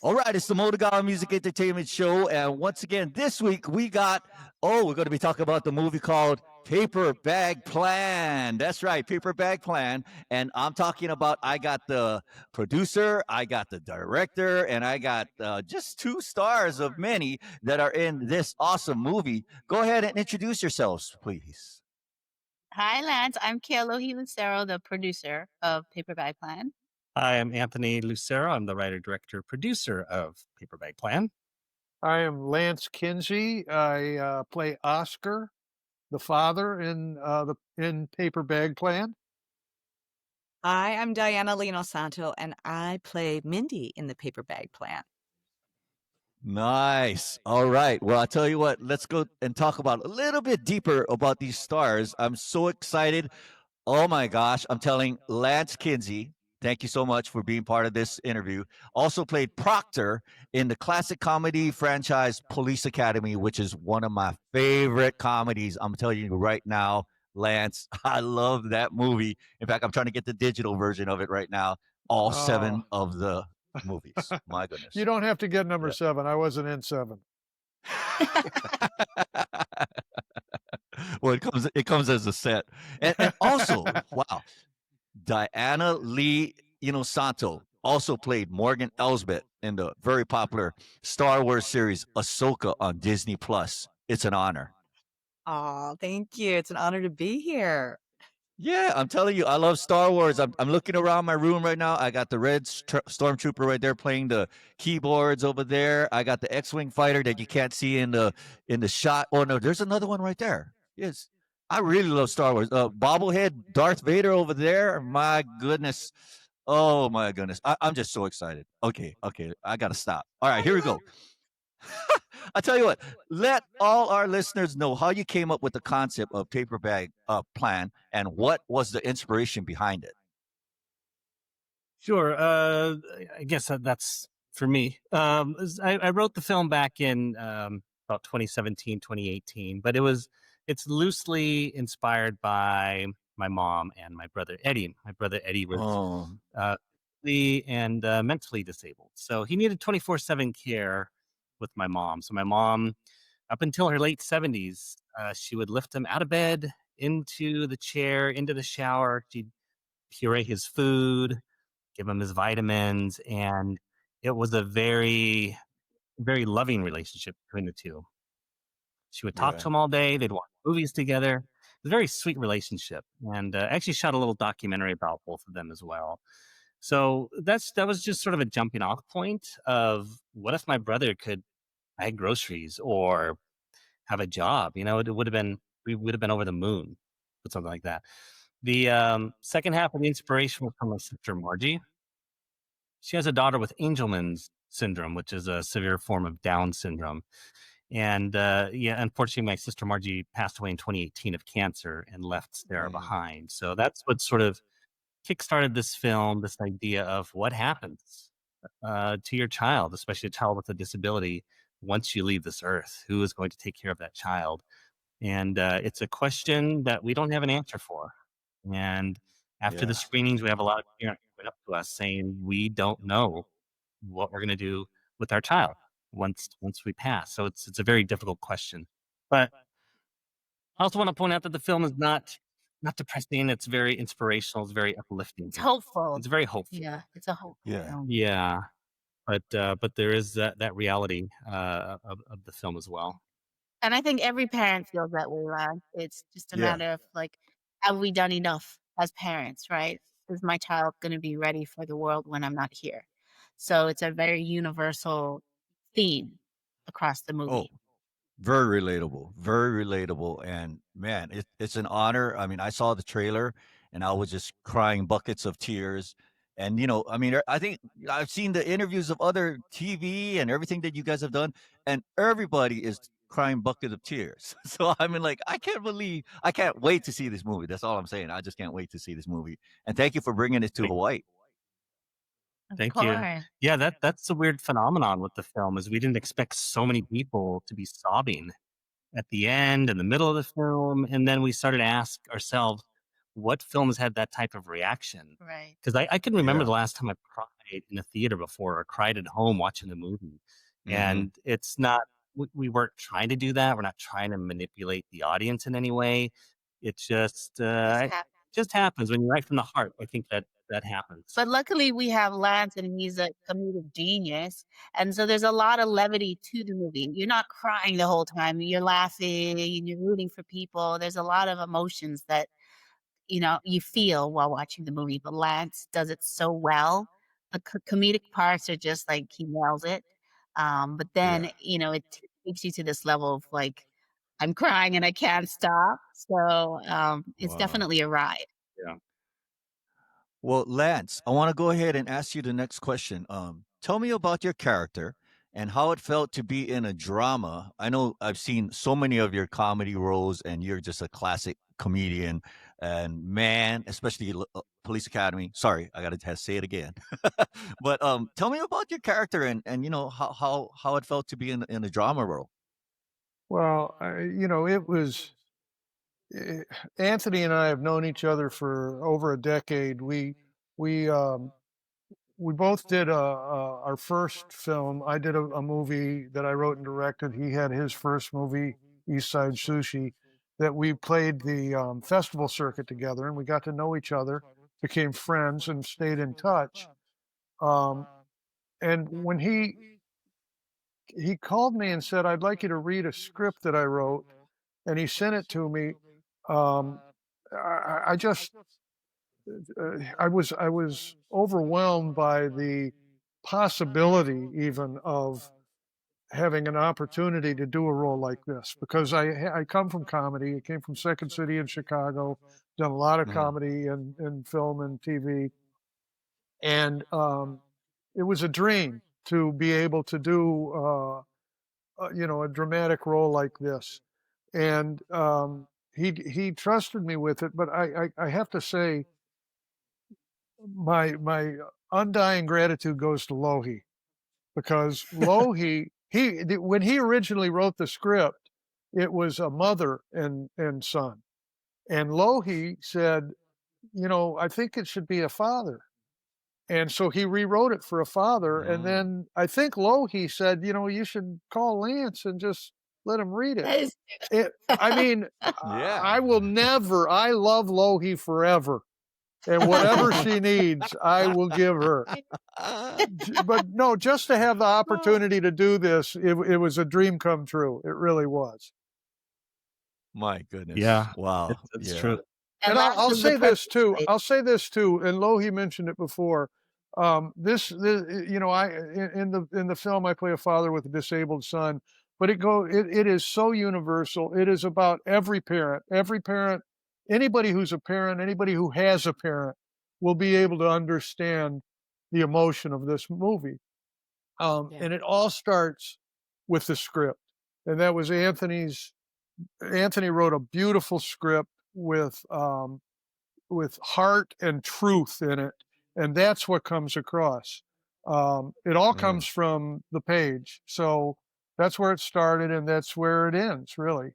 All right, it's the Motogawa Music Entertainment Show. And once again, this week we're going to be talking about the movie called Paper Bag Plan. That's right, Paper Bag Plan. And I'm talking about, I got the producer, I got the director, and I got just two stars of many that are in this awesome movie. Go ahead and introduce yourselves, please. Hi, Lance. I'm Kealohi Lucero, the producer of Paper Bag Plan. I am Anthony Lucero. I'm the writer, director, producer of Paper Bag Plan. I am Lance Kinsey. I play Oscar, the father in Paper Bag Plan. Hi, I'm Diana Inosanto, and I play Mindy in the Paper Bag Plan. Nice. All right. Well, I'll tell you what, let's go and talk about a little bit deeper about these stars. I'm so excited. Oh my gosh. I'm telling Lance Kinsey, thank you so much for being part of this interview. Also played Proctor in the classic comedy franchise Police Academy, which is one of my favorite comedies. I'm telling you right now, Lance, I love that movie. In fact, I'm trying to get the digital version of it right now. All 7 of the movies. My goodness. You don't have to get number 7. I wasn't in 7. Well, it comes as a set. And also, wow, Diana Lee Inosanto also played Morgan Elsbeth in the very popular Star Wars series Ahsoka on Disney Plus. It's an honor. Oh, thank you. It's an honor to be here. Yeah, I'm telling you, I love Star Wars. I'm looking around my room right now. I got the red stormtrooper right there playing the keyboards over there. I got the X-wing fighter that you can't see in the shot. Oh no, there's another one right there. Yes, I really love Star Wars. Bobblehead Darth Vader over there. My goodness. Oh my goodness. I'm just so excited. Okay, I gotta stop. All right, here we go. I tell you what, let all our listeners know how you came up with the concept of Paper Bag Plan and what was the inspiration behind it. Sure. I guess that's for me. I wrote the film back in about 2017, 2018, but it's loosely inspired by my mom and my brother Eddie. My brother Eddie was and mentally disabled, so he needed 24/7 care with my mom. So my mom, up until her late 70s, she would lift him out of bed, into the chair, into the shower. She'd puree his food, give him his vitamins, and it was a very, very loving relationship between the two. She would talk to him all day. They'd watch movies together. It was a very sweet relationship, and I actually shot a little documentary about both of them as well. So that was just sort of a jumping off point of what if my brother could buy groceries or have a job. We would have been over the moon with something like that. The second half of the inspiration was from my sister Margie. She has a daughter with Angelman's syndrome, which is a severe form of Down syndrome. And unfortunately, my sister Margie passed away in 2018 of cancer and left Sarah behind. So that's what sort of kickstarted this film, this idea of what happens to your child, especially a child with a disability, once you leave this earth. Who is going to take care of that child? And it's a question that we don't have an answer for. And after the screenings, we have a lot of parents coming up to us saying we don't know what we're going to do with our child once we pass. So it's a very difficult question. But I also want to point out that the film is not depressing. It's very inspirational. It's very uplifting. It's hopeful. It's very hopeful. Yeah, it's a hopeful film. Yeah. But there is that reality of the film as well. And I think every parent feels that way, Lance. It's just a matter of have we done enough as parents, right? Is my child going to be ready for the world when I'm not here? So it's a very universal theme across the movie. Oh, very relatable. And man, it's an honor. I mean, I saw the trailer and I was just crying buckets of tears. And, I think I've seen the interviews of other TV and everything that you guys have done, and everybody is crying buckets of tears. So I mean, I can't wait to see this movie. That's all I'm saying. I just can't wait to see this movie. And thank you for bringing it to Hawaii. Thank you. Yeah, that's a weird phenomenon with the film is we didn't expect so many people to be sobbing at the end and the middle of the film. And then we started to ask ourselves, what films had that type of reaction? Right. Because I can remember the last time I cried in a theater before or cried at home watching the movie. Mm-hmm. And it's not, we weren't trying to do that. We're not trying to manipulate the audience in any way. It just, just happens when you're right from the heart. I think that happens. But luckily we have Lance, and he's a comedic genius. And so there's a lot of levity to the movie. You're not crying the whole time. You're laughing and you're rooting for people. There's a lot of emotions that, you feel while watching the movie, but Lance does it so well. The comedic parts are just like he nails it. But then, it takes you to this level of like, I'm crying and I can't stop. So it's Wow. definitely a ride. Yeah. Well, Lance, I want to go ahead and ask you the next question. Tell me about your character and how it felt to be in a drama. I know I've seen so many of your comedy roles, and you're just a classic comedian. And man, especially Police Academy. Sorry, I got to say it again. But tell me about your character and how it felt to be in a drama role. Well, it was Anthony and I have known each other for over a decade. We both did our first film. I did a movie that I wrote and directed. He had his first movie, East Side Sushi, that we played the festival circuit together, and we got to know each other, became friends, and stayed in touch. And when he called me and said, "I'd like you to read a script that I wrote," and he sent it to me. I just I was overwhelmed by the possibility even of having an opportunity to do a role like this, because I come from comedy. I came from Second City in Chicago, done a lot of Mhm. comedy in film and TV, and it was a dream to be able to do a dramatic role like this. And he trusted me with it, but I have to say my undying gratitude goes to Lohi, because Lohi when he originally wrote the script, it was a mother and son, and Lohi said, I think it should be a father. And so he rewrote it for a father, and Mm. then I think Lohi said, you should call Lance and just let him read it. I mean, Yeah. I will never. I love Lohi forever, and whatever she needs, I will give her. But no, just to have the opportunity to do this, it was a dream come true. It really was. My goodness. Yeah. Wow. It's Yeah. true. And Lance I'll is the say this perfect too. place. I'll say this too. And Lohi mentioned it before. This, I in the film I play a father with a disabled son, but it is so universal. It is about every parent, anybody who's a parent, anybody who has a parent will be able to understand the emotion of this movie. Yeah. And it all starts with the script, and that was Anthony's. Anthony wrote a beautiful script with heart and truth in it, and that's what comes across. It all Mm. comes from the page, so that's where it started, and that's where it ends, really.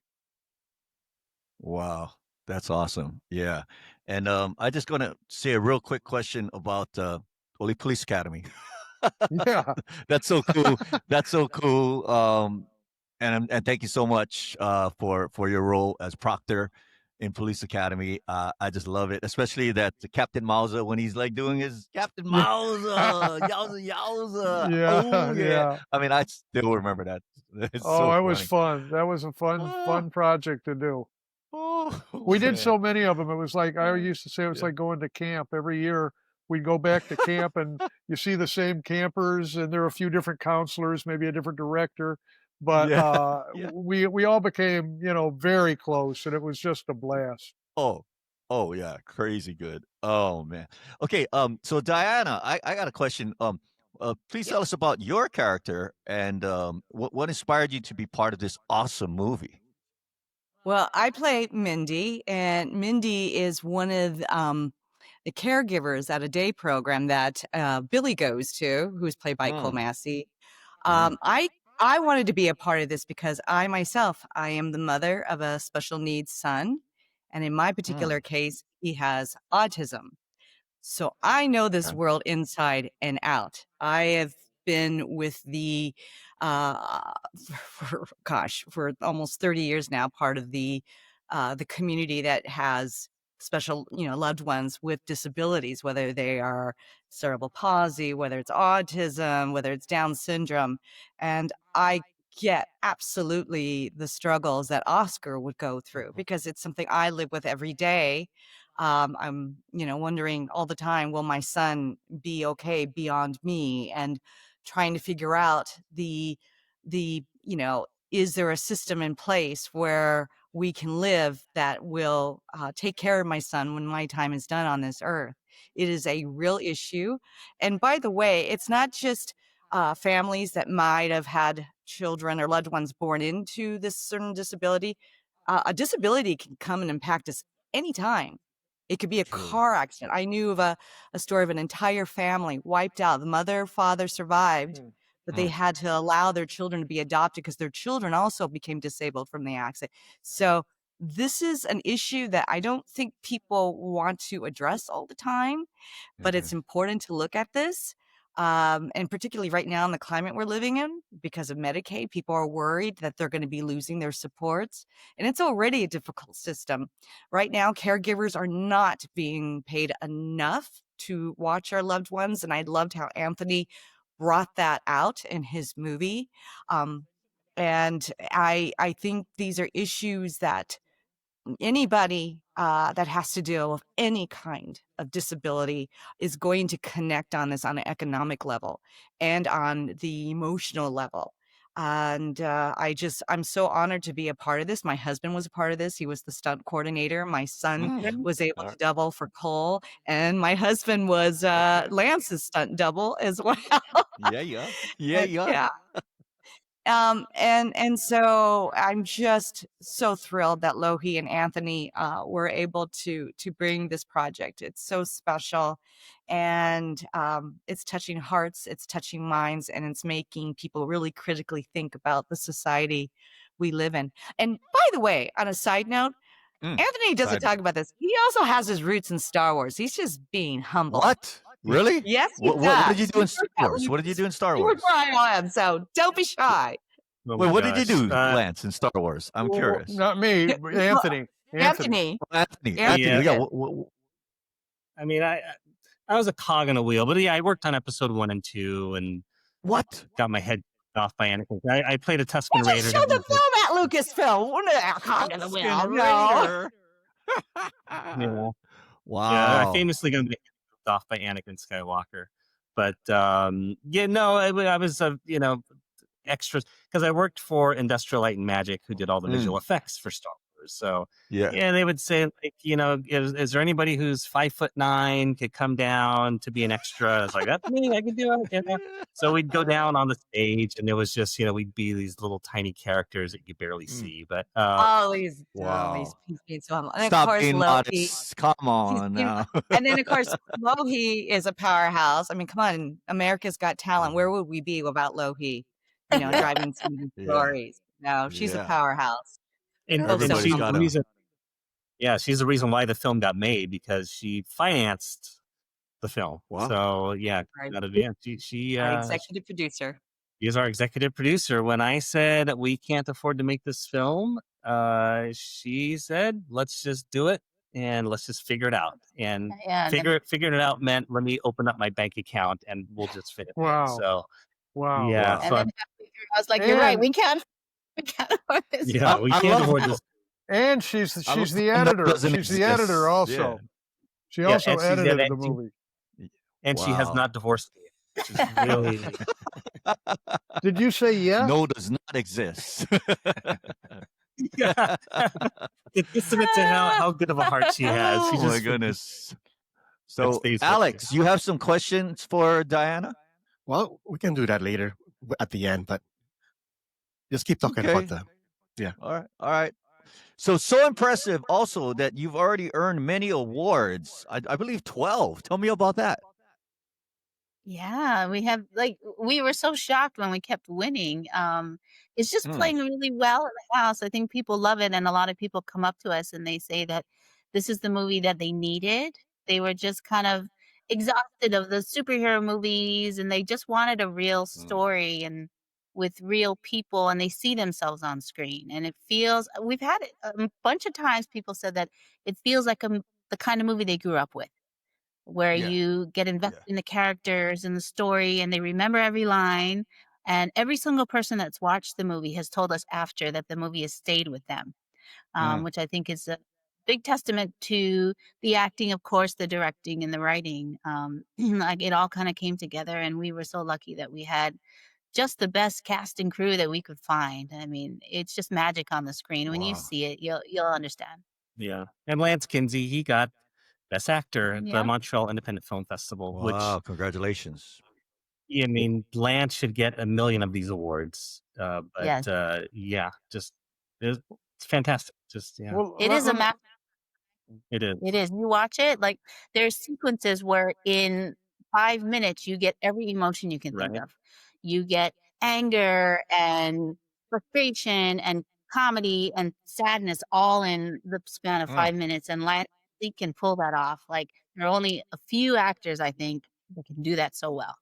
Wow. That's awesome. Yeah. And I just gonna say a real quick question about Holy Police Academy. Yeah. That's so cool. That's so cool. And thank you so much for your role as Proctor in Police Academy. I just love it, especially that Captain Mauser, when he's like doing his Captain Yeah. Mauser, yowza yowza. Yeah, Oh yeah. yeah. I mean, I still remember that. It's Oh, so it was funny. fun. That was a Oh, fun project to do. oh We did man. so many of them. It was like I used to say, it was Yeah. like going to camp. Every year we'd go back to camp, and you see the same campers, and there are a few different counselors, maybe a different director, but Yeah. Yeah. we all became very close, and it was just a blast. Oh, oh yeah, crazy good. Oh man. Okay, so Diana, I got a question. Please Yep. tell us about your character and what inspired you to be part of this awesome movie. Well, I play Mindy, and Mindy is one of the caregivers at a day program that Billy goes to, who's played by Cole Mm, Massey. mm, I wanted to be a part of this because I myself, I am the mother of a special needs son, and in my mm, particular case, he has autism. So I know this Okay. world inside and out. I have been with the, uh, for almost 30 years now, part of the community that has special, loved ones with disabilities, whether they are cerebral palsy, whether it's autism, whether it's Down syndrome. And I get absolutely the struggles that Oscar would go through because it's something I live with every day. I'm, wondering all the time, will my son be okay beyond me? And trying to figure out is there a system in place where we can live that will take care of my son when my time is done on this earth? It is a real issue. And by the way, it's not just families that might have had children or loved ones born into this certain disability. A disability can come and impact us anytime. It could be a True. car accident. I knew of a story of an entire family wiped out. The mother, father survived, but they had to allow their children to be adopted because their children also became disabled from the accident. So this is an issue that I don't think people want to address all the time, but it's important to look at this. And particularly right now in the climate we're living in, because of Medicaid, people are worried that they're going to be losing their supports. And it's already a difficult system. Right now, caregivers are not being paid enough to watch our loved ones. And I loved how Anthony brought that out in his movie. And I think these are issues that anybody that has to deal with any kind of disability is going to connect on this on an economic level and on the emotional level. And I'm so honored to be a part of this. My husband was a part of this. He was the stunt coordinator. My son was able to double for Cole, and my husband was Lance's stunt double as well. Yeah. And so I'm just so thrilled that Lohi and Anthony were able to bring this project. It's so special, and it's touching hearts, it's touching minds, and it's making people really critically think about the society we live in. And by the way, on a side note, Anthony doesn't talk about this. He also has his roots in Star Wars. He's just being humble. What? Really? Yes, he What does. did you do in Star Wars? What did you do in Star You were Wars? crying on him, so don't be shy. Oh Wait, my what did you gosh. do, Lance, in Star Wars? I'm Well, curious. not me, but Anthony. Anthony. Anthony. Anthony. Yeah. I mean, I was a cog in a wheel, but yeah, I worked on episode 1 and 2 and What? got my head off by Anakin. I played a Tusken They Raider. just showed the film at Lucasfilm. We're not cog in the wheel. No. Yeah. Wow. Yeah, I famously got off by Anakin Skywalker. But I was extras because I worked for Industrial Light and Magic, who did all the visual effects for Star Wars. So Yeah. they would say, like, is there anybody who's 5'9" could come down to be an extra? It's like, that's me, I can do it. So we'd go down on the stage, and it was just we'd be these little tiny characters that you barely see. But He's being so humble. And Stop of course, being Lohi. modest. Come on now. And then, of course, Lohi is a powerhouse. I mean, come on, America's Got Talent. Where would we be without Lohi? Driving some of the stories. No, she's a powerhouse. and Everybody's she's got the a- reason. Yeah, she's the reason why the film got made, because she financed the film. Wow. So yeah, Right. not advanced. She Our executive producer. is our executive producer. When I said we can't afford to make this film, she said, let's just do it and let's just figure it out. And Yeah. figuring it out meant, let me open up my bank account and we'll just fit it. Wow. So Wow. yeah, Wow. And so then halfway through, I was like, "You're right. And- We can't afford this." yeah, we I can't love afford how- this. And she's I love the how that editor. doesn't She's the exist. editor also. Yeah. She Yeah, also and she's edited editing. the movie. And she has Wow. not divorced me, which is really Did you say yes? No does not exist. it's testament to how good of a heart she has. She Oh my just- goodness. So, stays with Alex, you have some questions for Diana? Well, we can do that later at the end, but just keep talking Okay. about the. All right. So impressive also that you've already earned many awards. I believe 12. Tell me about that. Yeah, we were so shocked when we kept winning. It's just playing really well at the house. I think people love it, and a lot of people come up to us and they say that this is the movie that they needed. They were just kind of exhausted of the superhero movies, and they just wanted a real story and with real people, and they see themselves on screen. And it feels, we've had it a bunch of times, people said that it feels like the kind of movie they grew up with, where Yeah. you get invested in the characters and the story, and they remember every line. And every single person that's watched the movie has told us after that the movie has stayed with them, which I think is a big testament to the acting, of course, the directing and the writing. Like it all kind of came together, and we were so lucky that we had just the best cast and crew that we could find. I mean, it's just magic on the screen. When you Wow. see it, you'll understand. Yeah. And Lance Kinsey, he got Best Actor at the Yeah. Montreal Independent Film Festival, which, Wow. Congratulations. I mean, Lance should get 1 million of these awards. Yes. Yeah, just it's fantastic. Just yeah, Well, It is a let- it is. It is. You watch it, like there's sequences where in 5 minutes you get every emotion you can think Right. of. You get anger and frustration and comedy and sadness all in the span of 5 minutes, and Lance can pull that off. Like there are only a few actors, I think, that can do that so well.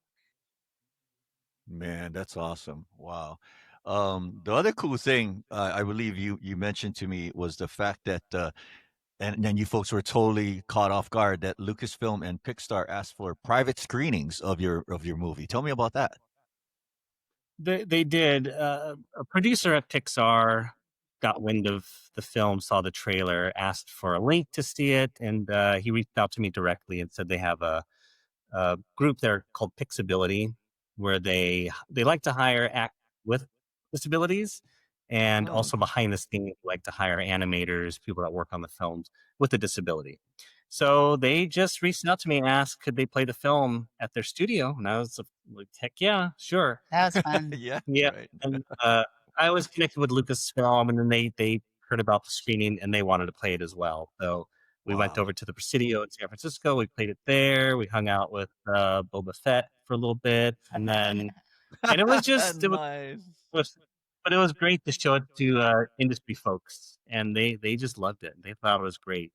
Man, that's awesome. Wow. The other cool thing I believe you mentioned to me was the fact that and then you folks were totally caught off guard that Lucasfilm and Pixar asked for private screenings of your movie. Tell me about that. They did. A producer at Pixar got wind of the film, saw the trailer, asked for a link to see it, and he reached out to me directly and said they have a group there called Pixability, where they like to hire actors with disabilities, and also behind the scenes like to hire animators, people that work on the films with a disability. So they just reached out to me and asked, could they play the film at their studio? And I was like, heck yeah, sure. That was fun. Yeah. Yeah. Right. And I was connected with Lucasfilm, and then they heard about the screening and they wanted to play it as well. So we went Wow. over to the Presidio in San Francisco. We played it there. We hung out with Boba Fett for a little bit, and it was just nice. but it was great to show it to industry folks, and they just loved it. They thought it was great.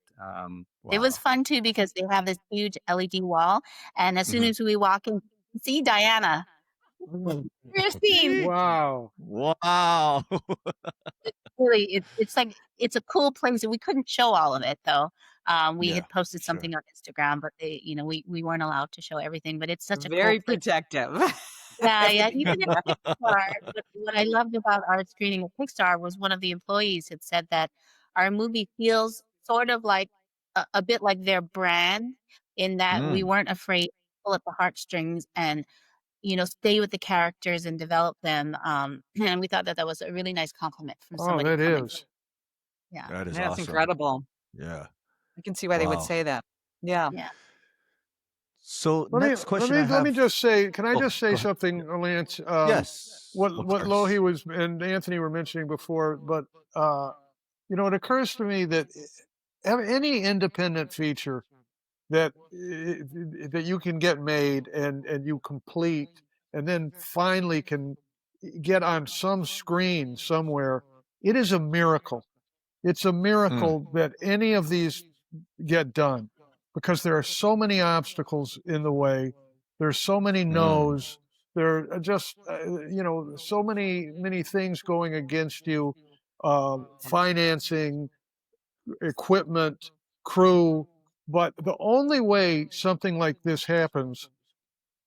It was fun too because they have this huge LED wall, and as soon as we walk in, see Diana. Your scene. wow. Wow. Really, it's like it's a cool place. We couldn't show all of it though. We Yeah, had posted sure. something on Instagram, but they, we weren't allowed to show everything. But it's such a Very cool place. protective. Yeah. Even at Pixar, but what I loved about our screening at Pixar was one of the employees had said that our movie feels sort of like a bit like their brand, in that we weren't afraid to pull at the heartstrings and stay with the characters and develop them. And we thought that was a really nice compliment from Oh, somebody. that coming is. from- Yeah. That is That's awesome. incredible. Yeah. I can see why they would Wow. say that. Yeah. Yeah. So Let next question I have. me just say, can I Oh, just say go ahead. something, Lance? Yes. What of what course. Lohi and Anthony were mentioning before, but it occurs to me that any independent feature that that you can get made and you complete, and then finally can get on some screen somewhere, it is a miracle. It's a miracle that any of these get done, because there are so many obstacles in the way. There's so many no's. There are just so many things going against you. Financing, equipment, crew. But the only way something like this happens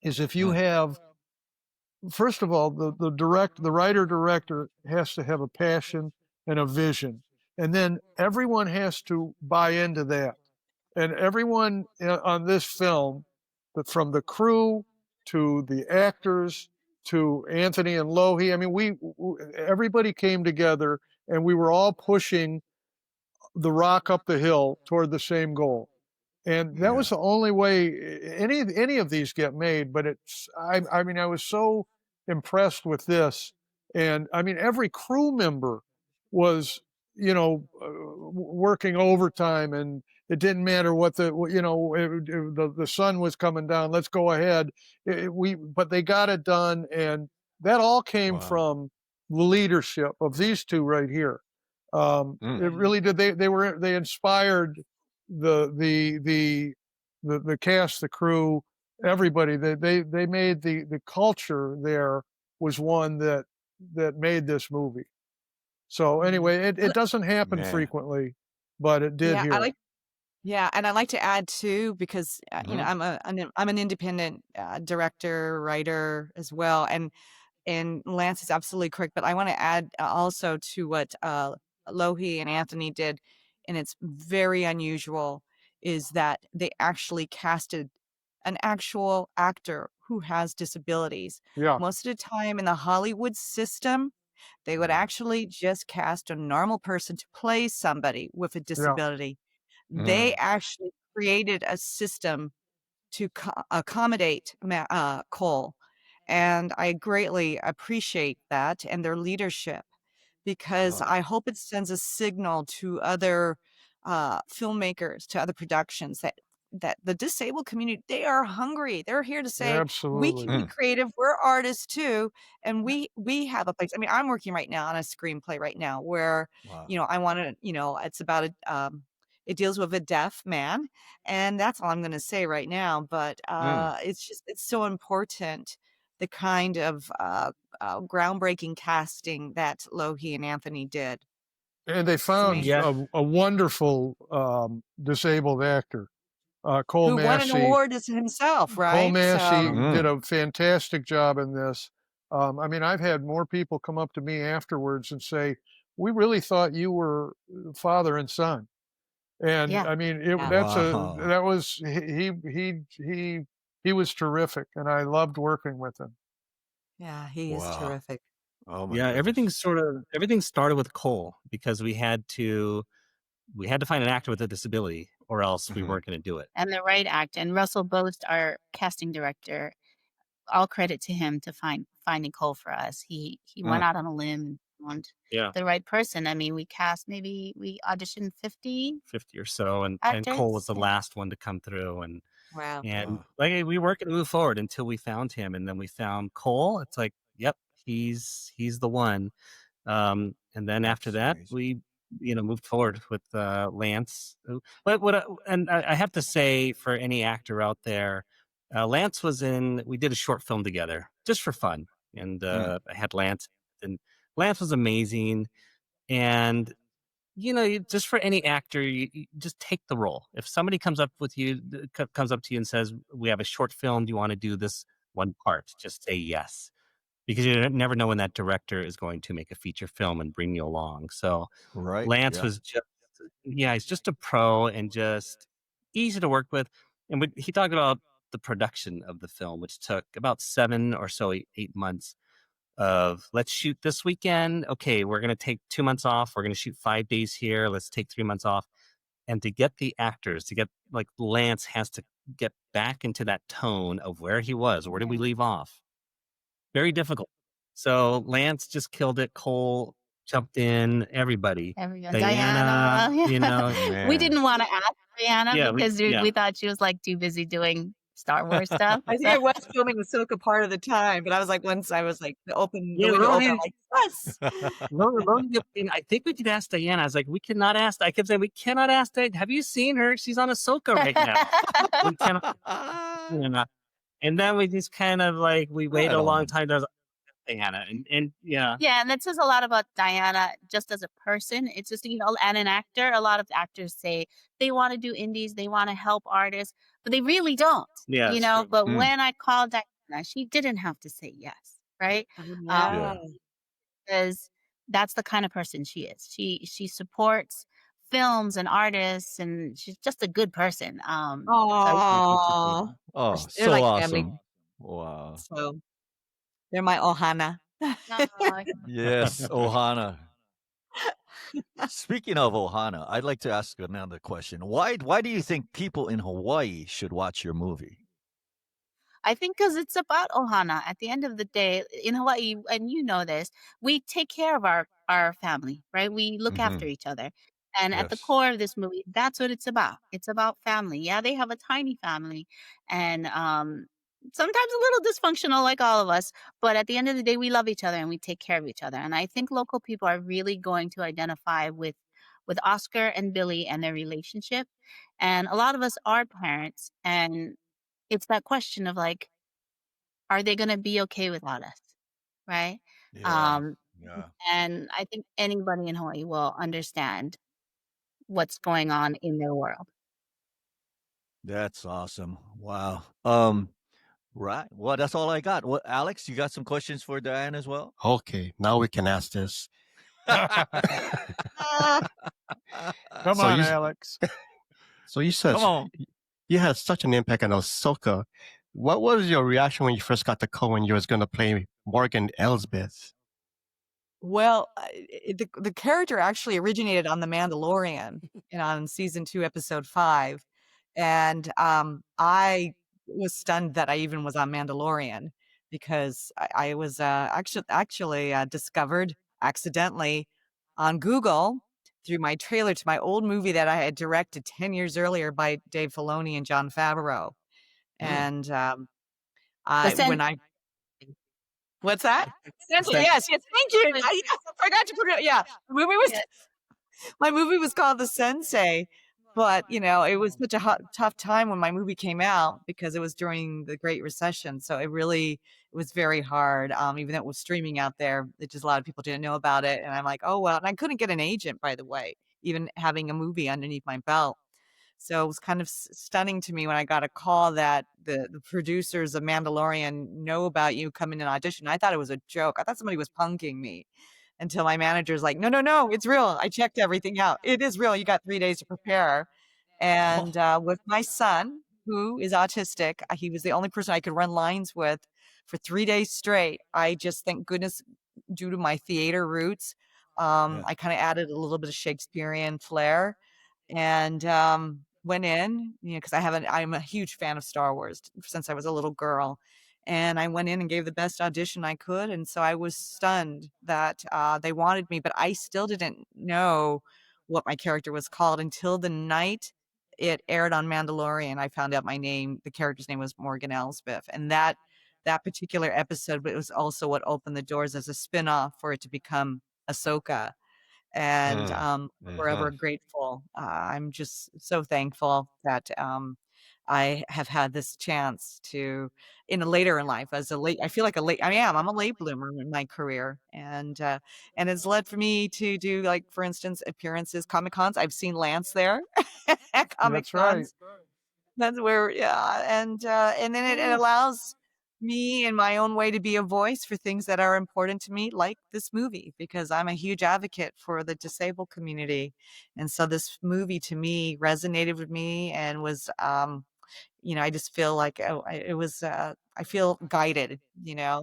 is if you have, first of all, the writer director has to have a passion and a vision, and then everyone has to buy into that. And everyone on this film, from the crew to the actors to Anthony and Lohi, I mean, everybody came together, and we were all pushing the rock up the hill toward the same goal. And that was the only way any of these get made. But I mean, I was so impressed with this. And I mean, every crew member was, working overtime, and it didn't matter what the sun was coming down. Let's go ahead. But they got it done. And that all came from the leadership of these two right here. It really did. They inspired the the cast, the crew, everybody. They made the culture there was one that made this movie. So anyway, it doesn't happen Man. frequently, but it did Yeah, here. yeah, and I like to add too because you know Mhm. I'm an independent director writer as well, and Lance is absolutely correct. But I want to add also to what Lohi and Anthony did, and it's very unusual, is that they actually casted an actual actor who has disabilities. Yeah, Most of the time in the Hollywood system, they would actually just cast a normal person to play somebody with a yeah. disability. Mm. They actually created a system to accommodate Cole, and I greatly appreciate that and their leadership because Wow. I hope it sends a signal to other filmmakers, to other productions that the disabled community, they are hungry. They're here to say we can Absolutely. be Mm. creative. We're artists too, and we have a place. I mean, I'm working right now on a screenplay right now where Wow. I want to it's about it deals with a deaf man, and that's all I'm going to say right now. But Mm. it's so important the kind of groundbreaking casting that Lohi and Anthony did. And they It's found amazing. Yeah. a wonderful disabled actor, Cole Who won an Massey. award as himself, Cole right? Massey So did Mm. a fantastic job in this. I mean, I've had more people come up to me afterwards and say, "We really thought you were father and son." And Yeah. I mean, yeah, Wow. that was he was terrific, and I loved working with him. yeah, he is Wow. terrific. Oh my Yeah, goodness. everything started with Cole because we had to find an actor with a disability or else we Mhm. weren't going to do it. And the right act. And Russell Boast, our casting director, all credit to him to finding Cole for us. He went Mm. out on a limb and found Yeah, the right person. I mean, we auditioned 50 50 or so, and Cole was actors. the Yeah. last one to come through, Wow. and Wow. like we weren't going to move forward until we found him, and then we found Cole. It's like, yep, he's the one. And then after That's that, amazing. we moved forward with Lance. But I have to say for any actor out there, Lance was in. We did a short film together just for fun, and Mm. I had Lance, and Lance was amazing. And just for any actor, you just take the role. If somebody comes up to you and says, "We have a short film. Do you want to do this one part?" Just say yes, because you never know when that director is going to make a feature film and bring you along. So Right. Lance Yeah. was he's just a pro and just easy to work with. And he talked about the production of the film, which took about 7 or so 8 months of let's shoot this weekend. Okay, we're going to take 2 months off. We're going to shoot 5 days here. Let's take 3 months off. And to get the actors, to get like Lance has to get back into that tone of where he was. Where did we Yeah. leave off? Very difficult. So Lance just killed it. Cole jumped in. Everybody, Everyone. Diana, Diana. Yeah. We Man. didn't want to ask Diana yeah, because we thought she was like too busy doing Star Wars stuff. I think So I was filming Ahsoka part of the time, but I was like, once I was like the yeah. window open, I'm like, yes. And I think we could ask Diana. I was like, we cannot ask. I kept saying we cannot ask Diana. Have you seen her? She's on Ahsoka right now. We cannot. And then we just kind of like we waited Right a long on. time to ask Diana, and yeah, Yeah, and that says a lot about Diana just as a person. It's just, and an actor. A lot of actors say they want to do indies, they want to help artists, but they really don't, yeah, it's true. But Mm. when I called Diana, she didn't have to say yes, right? Yeah. Yeah. Because that's the kind of person she is. She supports films and artists, and she's just a good person. So Aww. Oh, They're so like family. awesome. Wow. So they're my Ohana. uh, Yes, Ohana. Speaking of Ohana, I'd like to ask another question. Why do you think people in Hawaii should watch your movie? I think because it's about Ohana. At the end of the day, in Hawaii, and you know this, we take care of our family, right? We look after Mhm. each other. And at the Yes. core of this movie, that's what it's about. It's about family. Yeah, they have a tiny family, and sometimes a little dysfunctional, like all of us. But at the end of the day, we love each other and we take care of each other. And I think local people are really going to identify with Oscar and Billy and their relationship. And a lot of us are parents, and it's that question of like, are they going to be okay without us? Right. Yeah. Um, Yeah. and I think anybody in Hawaii will understand what's going on in their world. That's awesome. Wow. Right. Well, that's all I got. What, Alex, you got some questions for Diane as well? Okay, now we can ask this. Ah, Come So on, you, Alex. so you said Come on. you had such an impact on Ahsoka. What was your reaction when you first got the call when you was going to play Morgan Elsbeth? well, the character actually originated on The Mandalorian and on season 2, episode 5, and I was stunned that I even was on Mandalorian because I was actually discovered accidentally on Google through my trailer to my old movie that I had directed 10 years earlier by Dave Filoni and Jon Favreau, and The I when sense. I what's that? Essentially, Sen- yes, thank you. I forgot to put it. Yeah, the movie was Yeah. my movie was called The Sensei, but it was such a tough time when my movie came out because it was during the Great Recession. So it was very hard. Even though it was streaming out there, it just a lot of people didn't know about it. And I'm like, oh well. And I couldn't get an agent, by the way, even having a movie underneath my belt. So it was kind of stunning to me when I got a call that the producers of Mandalorian know about you, come in and audition. I thought it was a joke. I thought somebody was punking me until my manager's like, no, no, no, it's real. I checked everything out. It is real. You got 3 days to prepare. And with my son, who is autistic, he was the only person I could run lines with for 3 days straight. I just, thank goodness, due to my theater roots, yeah. I kind of added a little bit of Shakespearean flair and went in, because I'm a huge fan of Star Wars since I was a little girl. And I went in and gave the best audition I could. And so I was stunned that they wanted me, but I still didn't know what my character was called until the night it aired on Mandalorian. I found out the character's name was Morgan Elsbeth. And that particular episode, but it was also what opened the doors as a spin-off for it to become Ahsoka. And forever grateful. I'm just so thankful that I have had this chance to, in a later in life, I feel like I'm a late bloomer in my career, and it's led for me to do, like, for instance, appearances, Comic Cons. I've seen Lance there at Comic That's right. Cons. That's where, yeah, and then it allows me in my own way to be a voice for things that are important to me, like this movie, because I'm a huge advocate for the disabled community. And so this movie to me resonated with me and was, I just feel like I feel guided, Yeah.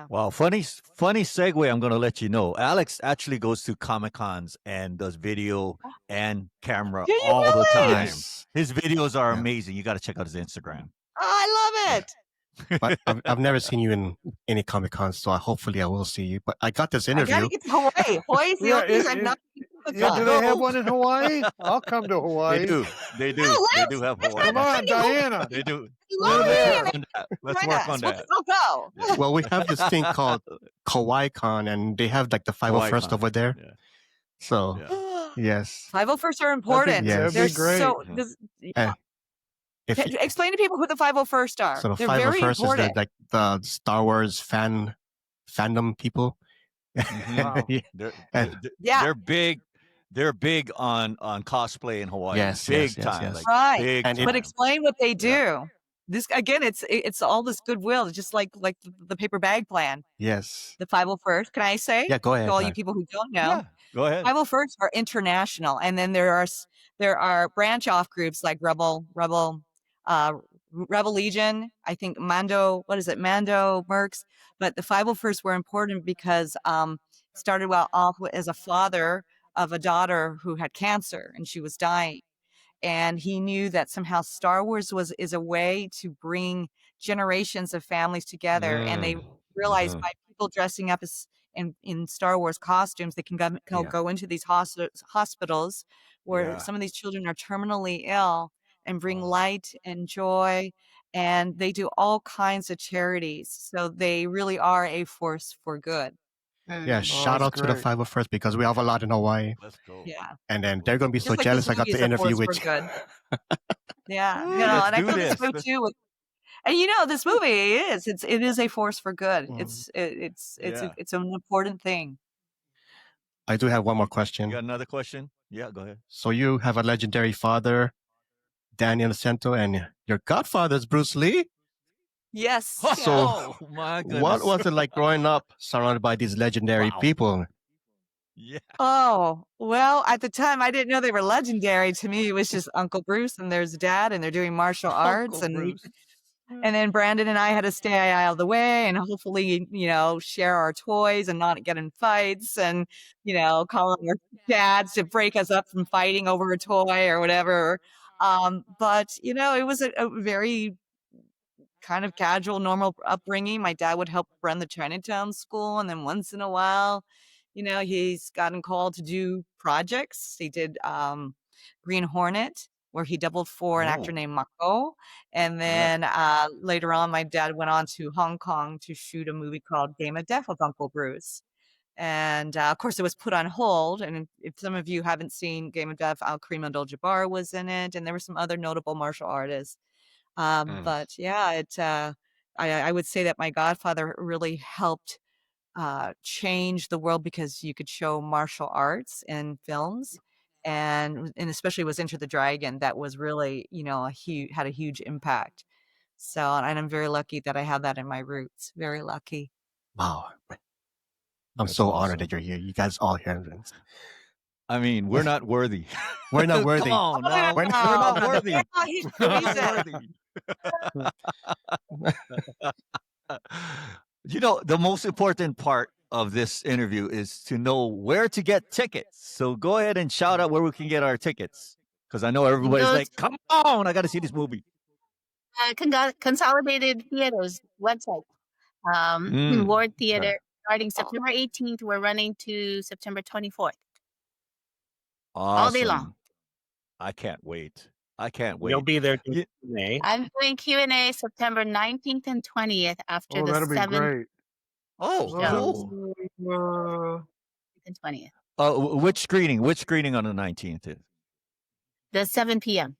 Wow, funny segue. I'm gonna let you know. Alex actually goes to Comic Cons and does video and camera Do you all the really? time. Yes. His videos are Yeah. amazing. You got to check out his Instagram. Oh, I love it. But I've never seen you in any Comic Con, so hopefully I will see you. But I got this I gotta interview. get to Hawaii. Hawaii's the Yeah, only place I've not been to Comic Yeah, Con. do they have one in Hawaii? I'll come to They Hawaii. do. They do. Oh, They do have let's Hawaii. Come on, Diana. They do. love We're there. it. Let's Join work us. on that. We'll go. Yeah. Well, we have this thing called Kawaii Con, and they have like the 501st Hawaii-Con. over there. Yeah. So Yeah. yes, 501st are important. Yes. That'd They're be great. so. and if you, Explain to people who the 501st are. so the They're very 501st is important. the Star Wars fandom people. Mhm. Wow. Yeah. They're, Yeah. they're big. They're big on cosplay in Hawaii. Yes, big yes, time. yes. Like Right. big And it- But time. explain what they do. Yeah. This again, it's all this goodwill, just like the paper bag plan. Yes. The 501st. Can I say? Yeah, go ahead. To all go you ahead. people who don't know. Yeah. Go ahead. 501st are international, and then there are branch off groups like Rebel Legion. I think Mando. What is it? Mando Mercs. But the 501st were important because started off as a father of a daughter who had cancer and she was dying, and he knew that somehow Star Wars is a way to bring generations of families together, and they realized by people dressing up as in Star Wars costumes, they can go into these hospitals where Yeah. some of these children are terminally ill and bring light and joy, and they do all kinds of charities. So they really are a force for good. Yeah, Mm. shout that's out to the great. 501st because we have a lot in Hawaii. Let's go. Yeah. And then they're going to be so Just like this jealous I got movie is the a interview force for with you. good. Yeah. Ooh, let's And I do feel this this. way too with, and this movie it is a force for good. Mm. It's an important thing. I do have one more You question. got another question? Yeah, go ahead. So you have a legendary father, Dan Inosanto, and your godfather is Bruce Lee. Yes. So Oh my what goodness. was it like growing up surrounded by these legendary Wow. people? Yeah. Oh, well, at the time I didn't know they were legendary. To me, it was just Uncle Bruce and there's Dad and they're doing martial arts Uncle Bruce. and then Brandon and I had to stay out of the way and hopefully, share our toys and not get in fights and, calling our dads to break us up from fighting over a toy or whatever. But it was a very kind of casual, normal upbringing. My dad would help run the Chinatown school, and then once in a while, he's gotten called to do projects. He did Green Hornet, where he doubled for an actor Oh, named Mako, and yeah. then later on, my dad went on to Hong Kong to shoot a movie called Game of Death with Uncle Bruce. And of course, it was put on hold. And if some of you haven't seen Game of Death, Kareem Abdul-Jabbar was in it, and there were some other notable martial artists. Mm. But yeah, I would say that my godfather really helped change the world because you could show martial arts in films, and especially was Enter the Dragon that was really had a huge impact. So, and I'm very lucky that I have that in my roots. Very lucky. Wow. I'm That's so honored awesome. that you're here. You guys all here. I mean, we're not worthy. We're not worthy. Come on now. We're We're not Oh, worthy. yeah, he's We're he's not worthy. The most important part of this interview is to know where to get tickets. So go ahead and shout out where we can get our tickets. Because I know everybody's Go like, come on, I got to see this movie. Consolidated Theaters website. Ward Theater, starting September 18th. We're running to September 24th. All day long. Awesome. I can't wait. I can't wait. You'll be there Yeah. in May. I'm doing Q&A September 19th and 20th after Oh, the that'll be 7th great. Oh, show. cool. And 20th. Which screening? Which screening on the 19th is? The 7 p.m.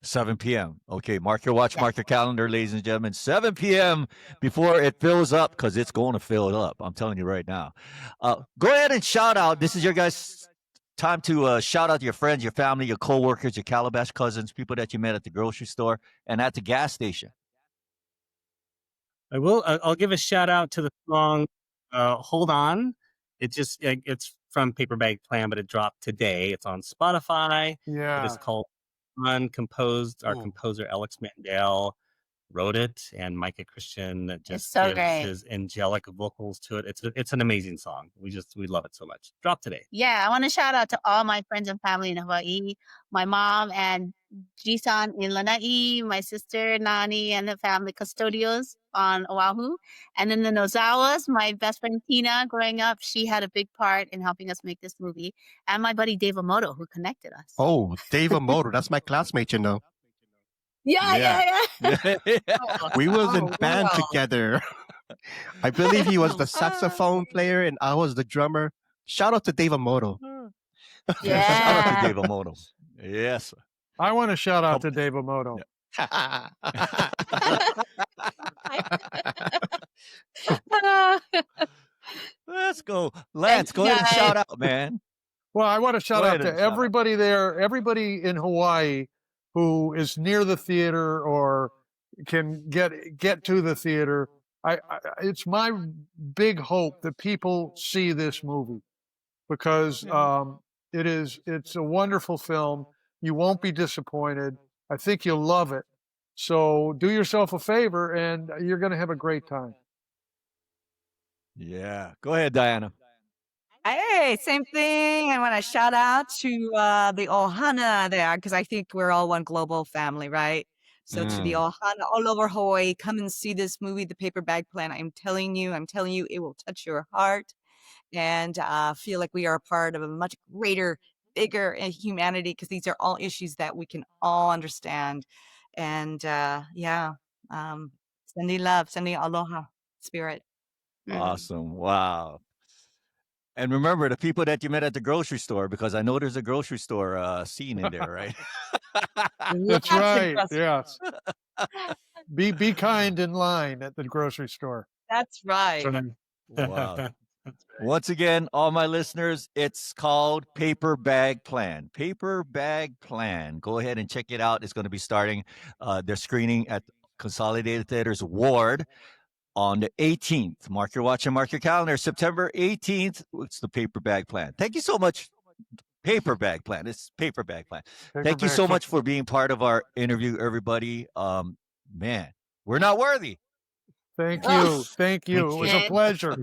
7 p.m. Okay, mark your watch, Yeah. mark your calendar, ladies and gentlemen. 7 p.m. before it fills up, because it's going to fill it up. I'm telling you right now. Go ahead and shout out. This is your guys' time to shout out your friends, your family, your coworkers, your Calabash cousins, people that you met at the grocery store and at the gas station. I will. I'll give a shout out to the song "Hold On." It's from Paper Bag Plan, but it dropped today. It's on Spotify. It Yeah. is called "Uncomposed." Our Ooh. composer Alex Mandel wrote it, and Micah Christian just so gives great. his angelic vocals to it. It's an amazing song. We love it so much. Dropped today. Yeah, I want to shout out to all my friends and family in Hawaii. My mom and Jisan in Lanai, my sister Nani and the family custodials on Oahu. And then the Nozawas, my best friend Tina growing up, she had a big part in helping us make this movie. And my buddy Dave Amoto, who connected us. Oh, Dave Amoto. That's my classmate, you know. Yeah. We was in Oh, band wow. together. I believe he was the saxophone player and I was the drummer. Shout out to Dave Amoto. Shout out Yeah. to Dave Amoto. Yes. I want to shout out to Dave Amoto. Let's go. Lance, go ahead and shout out, man. Well, I want to shout Go out ahead to and shout out. everybody there, everybody in Hawaii who is near the theater or can get to the theater. It's my big hope that people see this movie because it's a wonderful film. You won't be disappointed. I think you'll love it. So do yourself a favor and you're going to have a great time. Yeah. Go ahead, Diana. Hey, same thing. I want to shout out to the Ohana there because I think we're all one global family, right? So to the Ohana all over Hawaii, come and see this movie, The Paper Bag Plan. I'm telling you, it will touch your heart and feel like we are a part of a much greater, bigger humanity because these are all issues that we can all understand. And sending love, sending aloha, spirit. Awesome. Wow. And remember the people that you met at the grocery store, because I know there's a grocery store scene in there, right? That's Lots of right. grocery Yes. stores. Be kind in line at the grocery store. That's right. Wow. That's Once again, all my listeners, it's called Paper Bag Plan. Paper Bag Plan. Go ahead and check it out. It's going to be starting their screening at Consolidated Theaters Ward on the 18th. Mark your watch and mark your calendar. September 18th. It's the Paper Bag Plan. Thank you so much. Paper Bag Plan. It's Paper Bag Plan. Thank you so much for being part of our interview, everybody. Man, we're not worthy. Thank you. Thank you. It was a pleasure.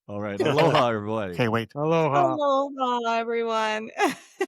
All right. Aloha, everybody. Okay, wait. Aloha. Aloha, everyone.